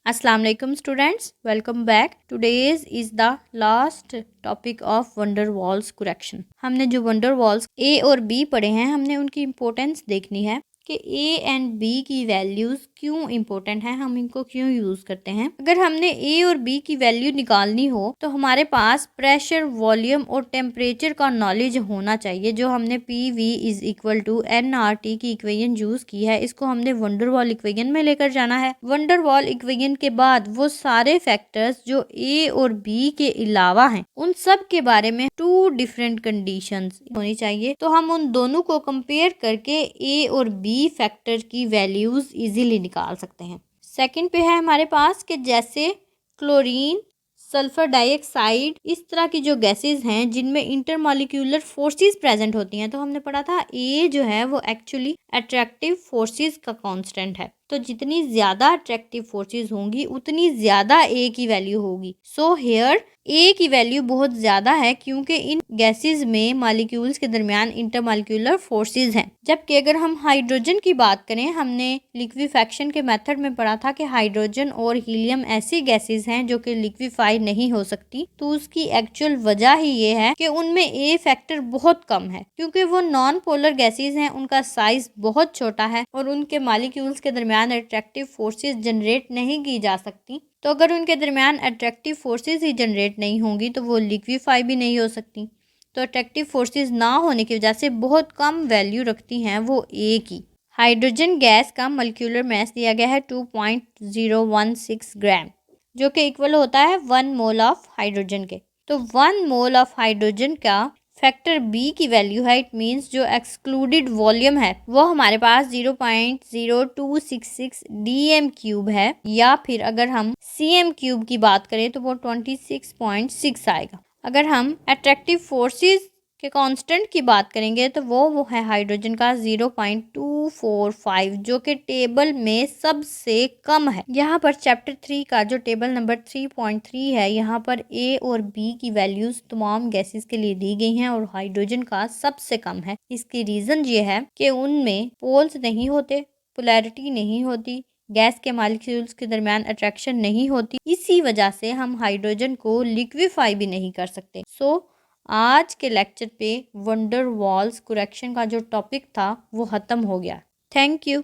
अस्सलाम वालेकुम students, welcome back. Today's is the last topic of wonder walls correction. हमने जो वंडर वॉल्स ए और बी पढ़े हैं, हमने उनकी इम्पोर्टेंस देखनी है कि ए एंड बी की वैल्यूज क्यों इम्पोर्टेंट है, हम इनको क्यों यूज करते हैं। अगर हमने ए और बी की वैल्यू निकालनी हो तो हमारे पास प्रेशर, वॉल्यूम और टेम्परेचर का नॉलेज होना चाहिए। जो हमने P V is equal to N R T की इक्वेशन यूज की है, इसको हमने वंडर वॉल इक्वेशन में लेकर जाना है। वंडर वॉल इक्वेशन के बाद वो सारे फैक्टर्स जो ए और बी के अलावा हैं, उन सब के बारे में टू डिफरेंट कंडीशंस होनी चाहिए। तो हम उन दोनों को कंपेयर करके ए और बी फैक्टर की वैल्यूज इजीली निकाल सकते हैं। सेकंड पे है हमारे पास कि जैसे क्लोरीन, सल्फर डाइऑक्साइड, इस तरह की जो गैसेस हैं जिनमें इंटरमॉलिक्यूलर फोर्सेस प्रेजेंट होती हैं, तो हमने पढ़ा था ए जो है वो एक्चुअली अट्रैक्टिव फोर्सेस का कांस्टेंट है। तो जितनी ज्यादा अट्रैक्टिव फोर्सेस होंगी उतनी ज्यादा ए की वैल्यू होगी। सो हेयर ए की वैल्यू बहुत ज्यादा है क्योंकि इन गैसेस में मॉलिक्यूल्स के दरमियान इंटरमॉलिक्यूलर फोर्सेस हैं। जबकि अगर हम हाइड्रोजन की बात करें, हमने लिक्विफैक्शन के मेथड में पढ़ा था कि हाइड्रोजन और हीलियम ऐसी गैसेस हैं जो कि लिक्विफाई नहीं हो सकती। तो उसकी एक्चुअल वजह ही ये है कि उनमें ए फैक्टर बहुत कम है, क्योंकि वो नॉन पोलर गैसेस हैं, उनका साइज बहुत छोटा है और उनके मॉलिक्यूल्स के दरमियान अट्रैक्टिव फोर्सेस जनरेट नहीं की जा सकती। तो अगर उनके दरमियान अट्रैक्टिव फोर्सेस ही जनरेट नहीं होंगी तो वो लिक्विफाई भी नहीं हो सकती। तो अट्रैक्टिव फोर्सेस ना होने की वजह से बहुत कम वैल्यू रखती हैं वो ए की। हाइड्रोजन गैस का मॉलिक्यूलर मास दिया गया है 2.016 ग्राम, जो कि इक्वल होता है 1 मोल ऑफ हाइड्रोजन के। तो 1 मोल ऑफ हाइड्रोजन का फैक्टर बी की वैल्यू है, इट मीन्स जो एक्सक्लूडेड वॉल्यूम है वो हमारे पास 0.0266 डीएम क्यूब है, या फिर अगर हम सीएम क्यूब की बात करें तो वो 26.6 आएगा। अगर हम अट्रैक्टिव फोर्सेस के कांस्टेंट की बात करेंगे तो वो है हाइड्रोजन का 0.245, जो कि टेबल में सबसे कम है। यहाँ पर चैप्टर 3 का जो टेबल नंबर 3.3 है, यहाँ पर ए और बी की वैल्यूज तमाम गैसेस के लिए दी गई हैं और हाइड्रोजन का सबसे कम है। इसकी रीजन ये है कि उनमें पोल्स नहीं होते, पोलैरिटी नहीं होती, गैस के मॉलिक्यूल्स के दरमियान अट्रैक्शन नहीं होती। इसी वजह से हम हाइड्रोजन को लिक्विफाई भी नहीं कर सकते। आज के लेक्चर पे वंडर वॉल्स करेक्शन का जो टॉपिक था वो ख़त्म हो गया। Thank you.